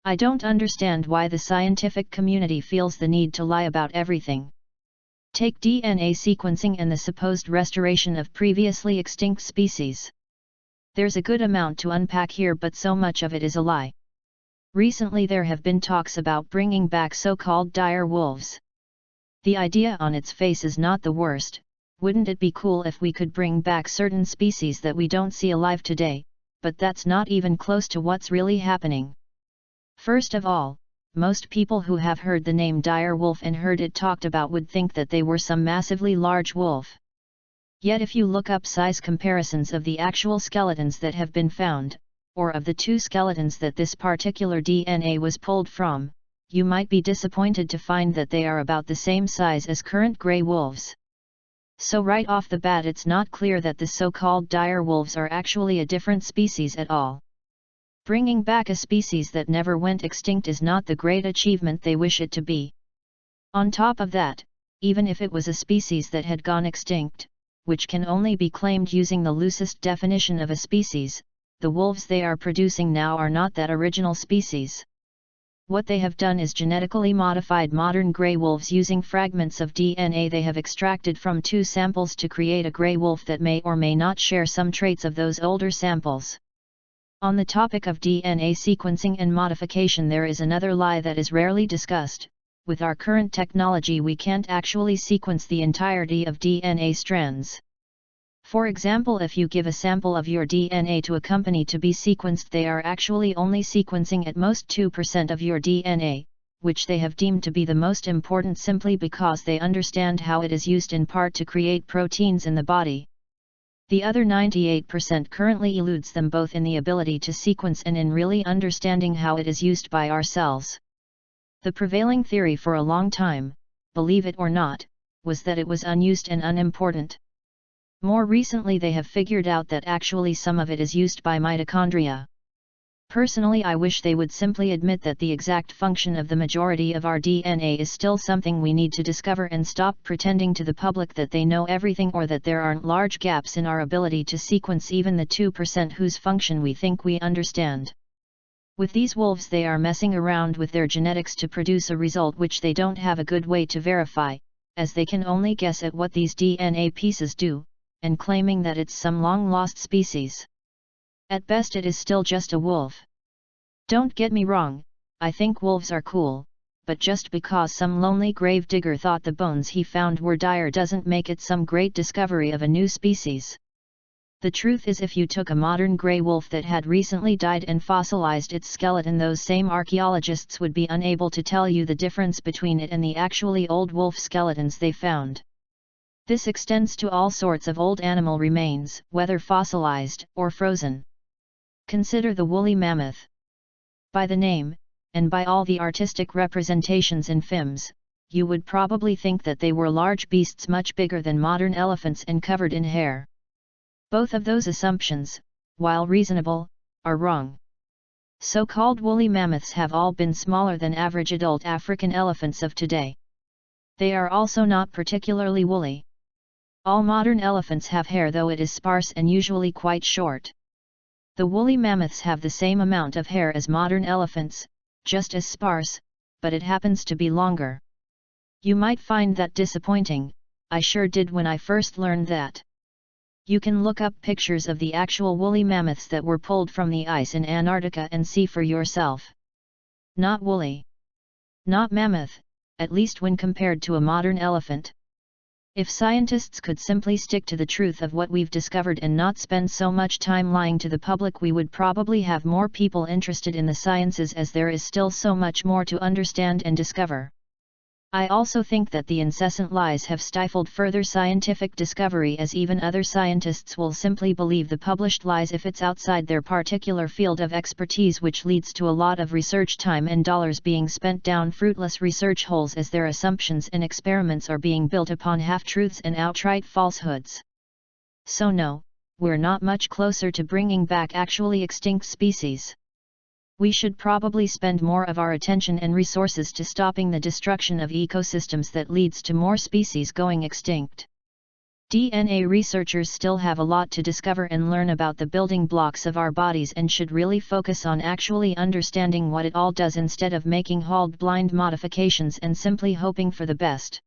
I don't understand why the scientific community feels the need to lie about everything. Take DNA sequencing and the supposed restoration of previously extinct species. There's a good amount to unpack here, but so much of it is a lie. Recently there have been talks about bringing back so-called dire wolves. The idea on its face is not the worst. Wouldn't it be cool if we could bring back certain species that we don't see alive today? But that's not even close to what's really happening. First of all, most people who have heard the name dire wolf and heard it talked about would think that they were some massively large wolf. Yet if you look up size comparisons of the actual skeletons that have been found, or of the two skeletons that this particular DNA was pulled from, you might be disappointed to find that they are about the same size as current gray wolves. So right off the bat it's not clear that the so-called dire wolves are actually a different species at all. Bringing back a species that never went extinct is not the great achievement they wish it to be. On top of that, even if it was a species that had gone extinct, which can only be claimed using the loosest definition of a species, the wolves they are producing now are not that original species. What they have done is genetically modified modern gray wolves using fragments of DNA they have extracted from two samples to create a gray wolf that may or may not share some traits of those older samples. On the topic of DNA sequencing and modification, there is another lie that is rarely discussed. With our current technology we can't actually sequence the entirety of DNA strands. For example, if you give a sample of your DNA to a company to be sequenced, they are actually only sequencing at most 2% of your DNA, which they have deemed to be the most important simply because they understand how it is used in part to create proteins in the body. The other 98% currently eludes them both in the ability to sequence and in really understanding how it is used by our cells. The prevailing theory for a long time, believe it or not, was that it was unused and unimportant. More recently they have figured out that actually some of it is used by mitochondria. Personally, I wish they would simply admit that the exact function of the majority of our DNA is still something we need to discover and stop pretending to the public that they know everything or that there aren't large gaps in our ability to sequence even the 2% whose function we think we understand. With these wolves they are messing around with their genetics to produce a result which they don't have a good way to verify, as they can only guess at what these DNA pieces do, and claiming that it's some long-lost species. At best it is still just a wolf. Don't get me wrong, I think wolves are cool, but just because some lonely grave digger thought the bones he found were dire doesn't make it some great discovery of a new species. The truth is, if you took a modern gray wolf that had recently died and fossilized its skeleton, those same archaeologists would be unable to tell you the difference between it and the actually old wolf skeletons they found. This extends to all sorts of old animal remains, whether fossilized or frozen. Consider the woolly mammoth. By the name, and by all the artistic representations in films, you would probably think that they were large beasts much bigger than modern elephants and covered in hair. Both of those assumptions, while reasonable, are wrong. So-called woolly mammoths have all been smaller than average adult African elephants of today. They are also not particularly woolly. All modern elephants have hair, though it is sparse and usually quite short. The woolly mammoths have the same amount of hair as modern elephants, just as sparse, but it happens to be longer. You might find that disappointing. I sure did when I first learned that. You can look up pictures of the actual woolly mammoths that were pulled from the ice in Antarctica and see for yourself. Not woolly. Not mammoth, at least when compared to a modern elephant. If scientists could simply stick to the truth of what we've discovered and not spend so much time lying to the public, we would probably have more people interested in the sciences, as there is still so much more to understand and discover. I also think that the incessant lies have stifled further scientific discovery, as even other scientists will simply believe the published lies if it's outside their particular field of expertise, which leads to a lot of research time and dollars being spent down fruitless research holes, as their assumptions and experiments are being built upon half-truths and outright falsehoods. So no, we're not much closer to bringing back actually extinct species. We should probably spend more of our attention and resources to stopping the destruction of ecosystems that leads to more species going extinct. DNA researchers still have a lot to discover and learn about the building blocks of our bodies and should really focus on actually understanding what it all does instead of making blind modifications and simply hoping for the best.